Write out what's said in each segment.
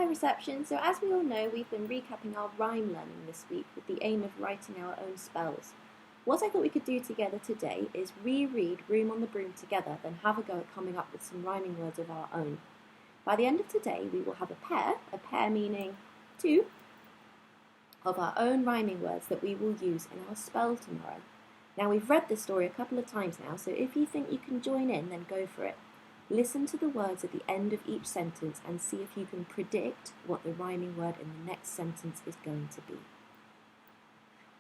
Reception. So as we all know, we've been recapping our rhyme learning this week with the aim of writing our own spells. What I thought we could do together today is reread Room on the Broom together, then have a go at coming up with some rhyming words of our own. By the end of today, we will have a pair meaning two, of our own rhyming words that we will use in our spell tomorrow. Now, we've read this story a couple of times now, so if you think you can join in, then go for it. Listen to the words at the end of each sentence and see if you can predict what the rhyming word in the next sentence is going to be.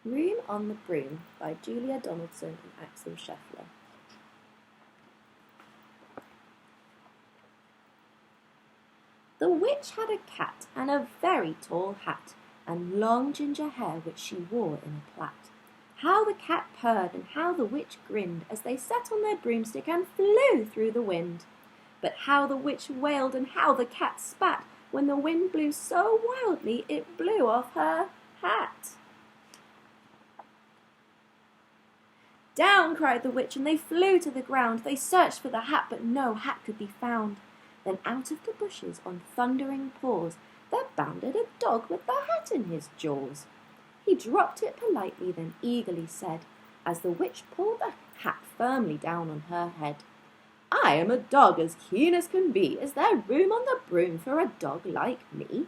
Room on the Broom by Julia Donaldson and Axel Scheffler. The witch had a cat and a very tall hat, and long ginger hair which she wore in a plait. How the cat purred and how the witch grinned as they sat on their broomstick and flew through the wind. But how the witch wailed and how the cat spat when the wind blew so wildly it blew off her hat. Down, cried the witch, and they flew to the ground. They searched for the hat, but no hat could be found. Then out of the bushes on thundering paws there bounded a dog with the hat in his jaws. He dropped it politely, then eagerly said, as the witch pulled the hat firmly down on her head, I am a dog as keen as can be. Is there room on the broom for a dog like me?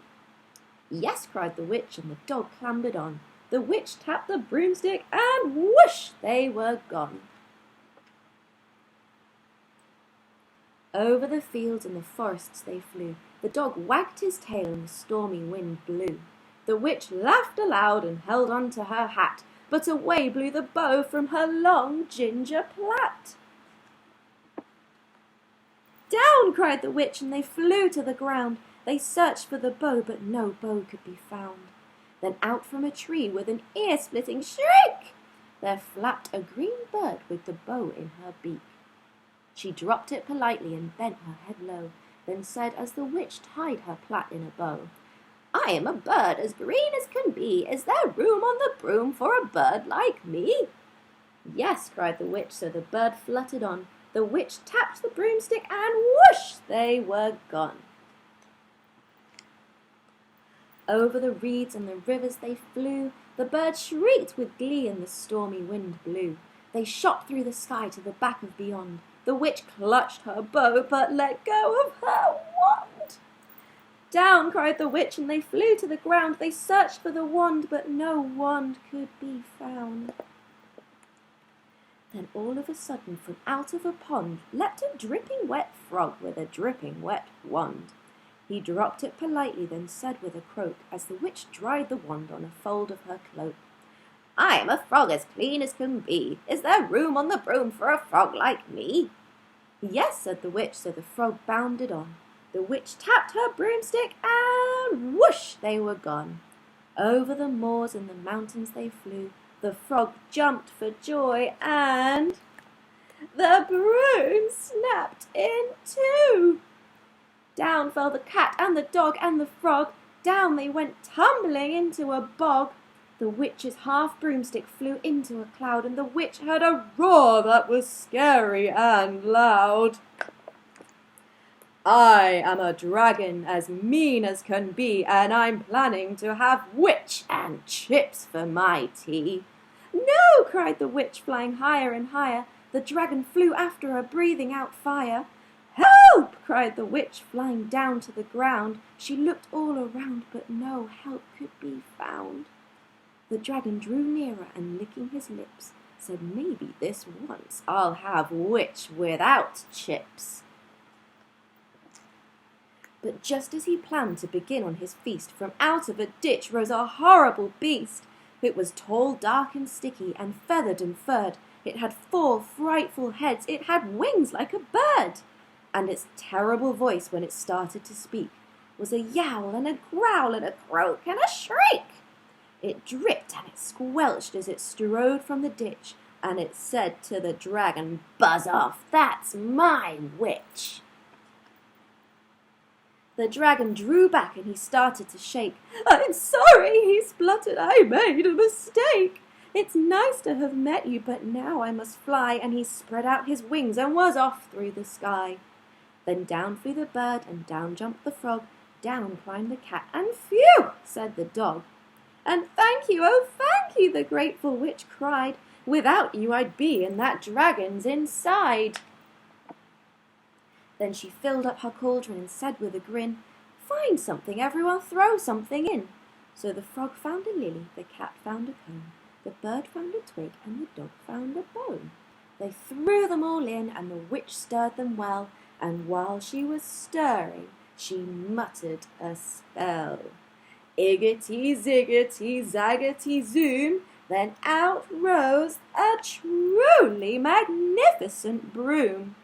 Yes, cried the witch, and the dog clambered on. The witch tapped the broomstick, and whoosh, they were gone. Over the fields and the forests they flew. The dog wagged his tail and the stormy wind blew. The witch laughed aloud and held on to her hat, but away blew the bow from her long ginger plait. Down, cried the witch, and they flew to the ground. They searched for the bow, but no bow could be found. Then out from a tree with an ear-splitting shriek, there flapped a green bird with the bow in her beak. She dropped it politely and bent her head low, then said as the witch tied her plait in a bow, I am a bird as green as can be. Is there room on the broom for a bird like me? Yes, cried the witch, so the bird fluttered on. The witch tapped the broomstick and whoosh, they were gone. Over the reeds and the rivers they flew. The bird shrieked with glee and the stormy wind blew. They shot through the sky to the back of beyond. The witch clutched her bow but let go of her wand. Down, cried the witch, and they flew to the ground. They searched for the wand, but no wand could be found. Then all of a sudden, from out of a pond, leapt a dripping wet frog with a dripping wet wand. He dropped it politely, then said with a croak, as the witch dried the wand on a fold of her cloak, I am a frog as clean as can be. Is there room on the broom for a frog like me? Yes, said the witch, so the frog bounded on. The witch tapped her broomstick, and whoosh, they were gone. Over the moors and the mountains they flew. The frog jumped for joy, and the broom snapped in two. Down fell the cat and the dog and the frog. Down they went tumbling into a bog. The witch's half broomstick flew into a cloud, and the witch heard a roar that was scary and loud. I am a dragon as mean as can be, and I'm planning to have witch and chips for my tea. No, cried the witch, flying higher and higher. The dragon flew after her, breathing out fire. Help! cried the witch, flying down to the ground. She looked all around, but no help could be found. The dragon drew nearer and, licking his lips, said, maybe this once I'll have witch without chips. But just as he planned to begin on his feast, from out of a ditch rose a horrible beast. It was tall, dark and sticky, and feathered and furred. It had 4 frightful heads. It had wings like a bird. And its terrible voice, when it started to speak, was a yowl and a growl and a croak and a shriek. It dripped and it squelched as it strode from the ditch, and it said to the dragon, Buzz off, that's my witch. The dragon drew back and he started to shake. I'm sorry, he spluttered, I made a mistake. It's nice to have met you, but now I must fly. And he spread out his wings and was off through the sky. Then down flew the bird and down jumped the frog. Down climbed the cat, and phew, said the dog. And thank you, oh thank you, the grateful witch cried. Without you I'd be in that dragon's inside. Then she filled up her cauldron and said with a grin, Find something, everyone, throw something in. So the frog found a lily, the cat found a comb, the bird found a twig, and the dog found a bone. They threw them all in, and the witch stirred them well, and while she was stirring, she muttered a spell. Iggity, ziggity, zaggity, zoom, then out rose a truly magnificent broom,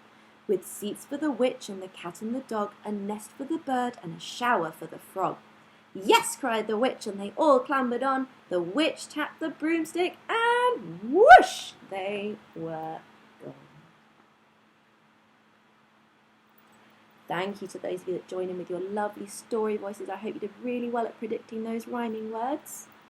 with seats for the witch and the cat and the dog, a nest for the bird, and a shower for the frog. Yes, cried the witch, and they all clambered on. The witch tapped the broomstick, and whoosh, they were gone. Thank you to those of you that joined in with your lovely story voices. I hope you did really well at predicting those rhyming words.